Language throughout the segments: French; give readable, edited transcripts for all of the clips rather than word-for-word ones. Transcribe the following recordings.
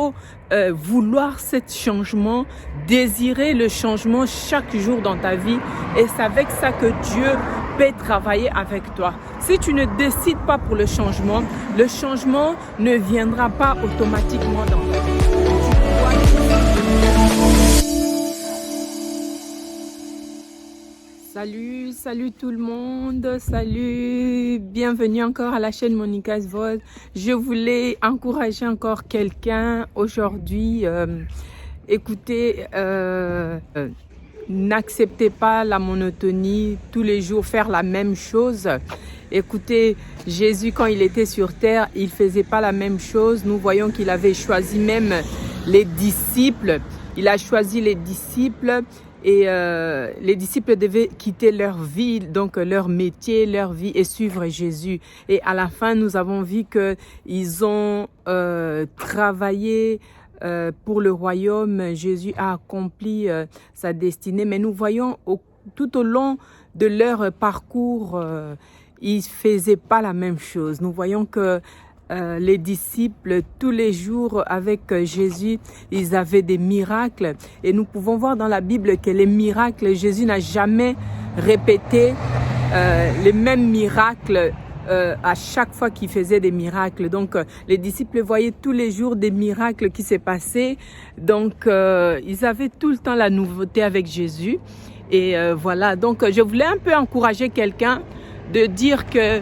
faut vouloir ce changement, désirer le changement chaque jour dans ta vie. Et c'est avec ça que Dieu peut travailler avec toi. Si tu ne décides pas pour le changement ne viendra pas automatiquement dans ta vie. Salut tout le monde, salut, bienvenue encore à la chaîne Monica's Voice. Je voulais encourager encore quelqu'un aujourd'hui. Écoutez, n'acceptez pas la monotonie, tous les jours faire la même chose. Écoutez, Jésus quand il était sur terre, il faisait pas la même chose. Nous voyons qu'il avait choisi même les disciples. Il a choisi les disciples. Et les disciples devaient quitter leur vie, donc leur métier, leur vie et suivre Jésus. Et à la fin, nous avons vu qu'ils ont travaillé pour le royaume. Jésus a accompli sa destinée. Mais nous voyons tout au long de leur parcours, ils ne faisaient pas la même chose. Nous voyons que les disciples, tous les jours avec Jésus, ils avaient des miracles. Et nous pouvons voir dans la Bible que les miracles, Jésus n'a jamais répété les mêmes miracles à chaque fois qu'il faisait des miracles. Donc, les disciples voyaient tous les jours des miracles qui se passaient. Donc, ils avaient tout le temps la nouveauté avec Jésus. Et voilà, donc je voulais un peu encourager quelqu'un de dire que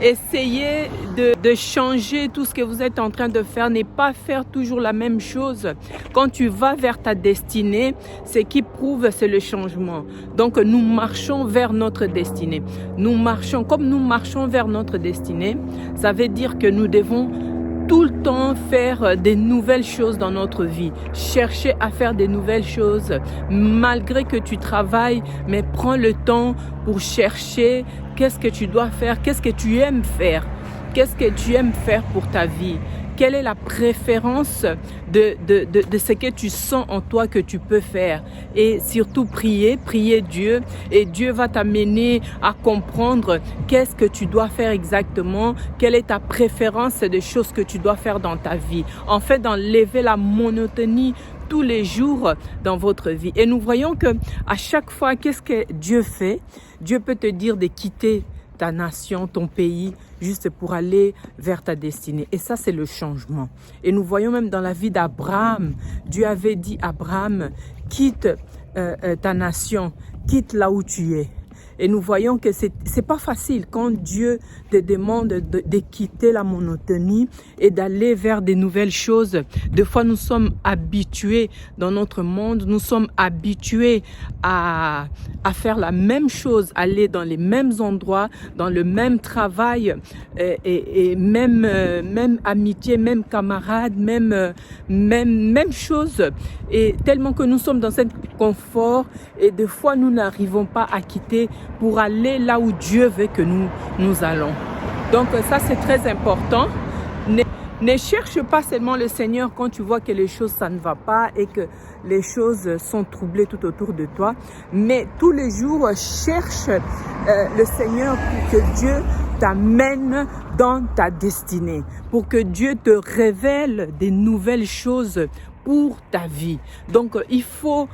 essayez de changer tout ce que vous êtes en train de faire, n'est pas faire toujours la même chose. Quand tu vas vers ta destinée, ce qui prouve, c'est le changement. Donc, nous marchons vers notre destinée. Comme nous marchons vers notre destinée, ça veut dire que nous devons tout le temps faire des nouvelles choses dans notre vie. Chercher à faire des nouvelles choses. Malgré que tu travailles, mais prends le temps pour chercher qu'est-ce que tu dois faire, qu'est-ce que tu aimes faire. Qu'est-ce que tu aimes faire pour ta vie? Quelle est la préférence de ce que tu sens en toi que tu peux faire? Et surtout prier Dieu. Et Dieu va t'amener à comprendre qu'est-ce que tu dois faire exactement. Quelle est ta préférence des choses que tu dois faire dans ta vie. En fait, d'enlever la monotonie tous les jours dans votre vie. Et nous voyons que à chaque fois, qu'est-ce que Dieu fait? Dieu peut te dire de quitter ta nation, ton pays, juste pour aller vers ta destinée. Et ça, c'est le changement. Et nous voyons même dans la vie d'Abraham, Dieu avait dit à Abraham, quitte ta nation, quitte là où tu es. Et nous voyons que c'est pas facile quand Dieu te demande de quitter la monotonie et d'aller vers des nouvelles choses. Des fois, nous sommes habitués dans notre monde, nous sommes habitués à faire la même chose, aller dans les mêmes endroits, dans le même travail et même amitié, même camarade, même chose. Et tellement que nous sommes dans cet confort et des fois, nous n'arrivons pas à quitter pour aller là où Dieu veut que nous allons. Donc ça, c'est très important. Ne cherche pas seulement le Seigneur quand tu vois que les choses, ça ne va pas et que les choses sont troublées tout autour de toi. Mais tous les jours, cherche le Seigneur pour que Dieu t'amène dans ta destinée. Pour que Dieu te révèle des nouvelles choses pour ta vie. Donc, il faut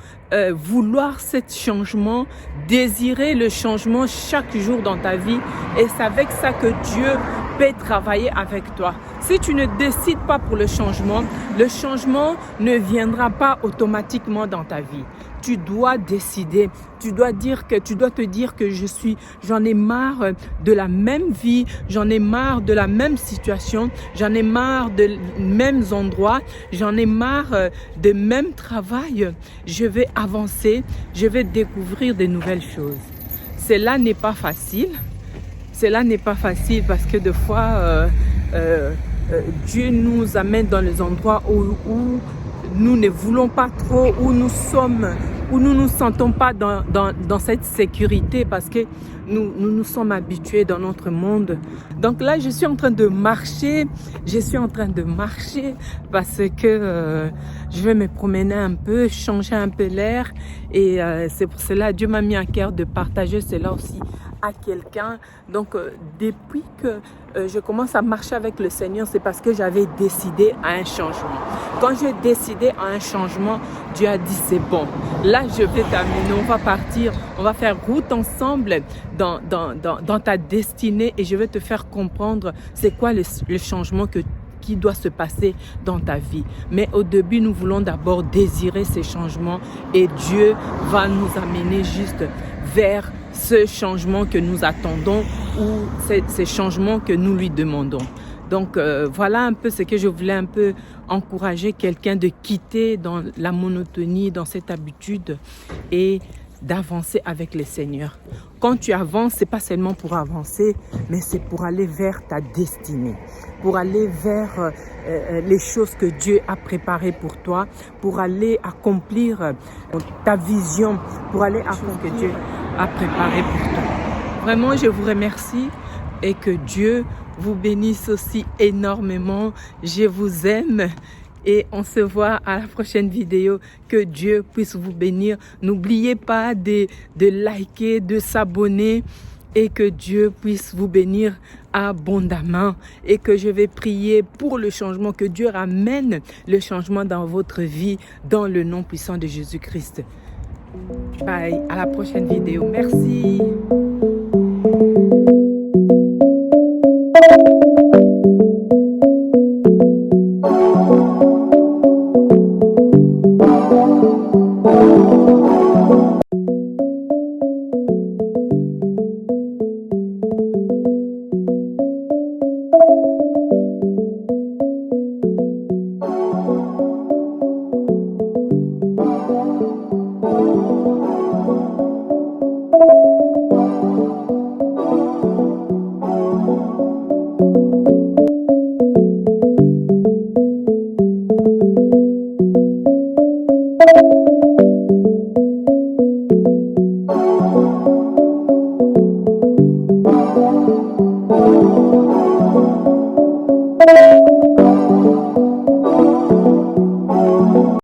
vouloir ce changement, désirer le changement chaque jour dans ta vie. Et c'est avec ça que Dieu peut travailler avec toi. Si tu ne décides pas pour le changement ne viendra pas automatiquement dans ta vie. Tu dois décider, tu dois te dire que j'en ai marre de la même vie, j'en ai marre de la même situation, j'en ai marre des mêmes endroits, j'en ai marre de même travail. Je vais avancer, je vais découvrir de nouvelles choses. Cela n'est pas facile. Cela n'est pas facile parce que des fois, Dieu nous amène dans les endroits où nous ne voulons pas trop, où nous nous sentons pas dans cette sécurité parce que nous sommes habitués dans notre monde. Donc là, je suis en train de marcher parce que je vais me promener un peu, changer un peu l'air et c'est pour cela Dieu m'a mis à cœur de partager cela aussi à quelqu'un. Donc, depuis que je commence à marcher avec le Seigneur, c'est parce que j'avais décidé à un changement. Quand j'ai décidé à un changement, Dieu a dit c'est bon. Là, je vais t'amener, on va partir, on va faire route ensemble dans ta destinée et je vais te faire comprendre c'est quoi le changement qui doit se passer dans ta vie. Mais au début, nous voulons d'abord désirer ces changements et Dieu va nous amener juste vers ce changement que nous attendons ou ces changements que nous lui demandons. Donc voilà un peu ce que je voulais un peu encourager quelqu'un de quitter dans la monotonie, dans cette habitude et d'avancer avec le Seigneur. Quand tu avances, c'est pas seulement pour avancer, mais c'est pour aller vers ta destinée, pour aller vers les choses que Dieu a préparées pour toi, pour aller accomplir ta vision, pour aller accomplir ce que Dieu a préparé pour toi. Vraiment, je vous remercie et que Dieu vous bénisse aussi énormément. Je vous aime. Et on se voit à la prochaine vidéo. Que Dieu puisse vous bénir. N'oubliez pas de liker, de s'abonner et que Dieu puisse vous bénir abondamment et que je vais prier pour le changement, que Dieu ramène le changement dans votre vie dans le nom puissant de Jésus-Christ. Bye, à la prochaine vidéo. Merci. Thank you.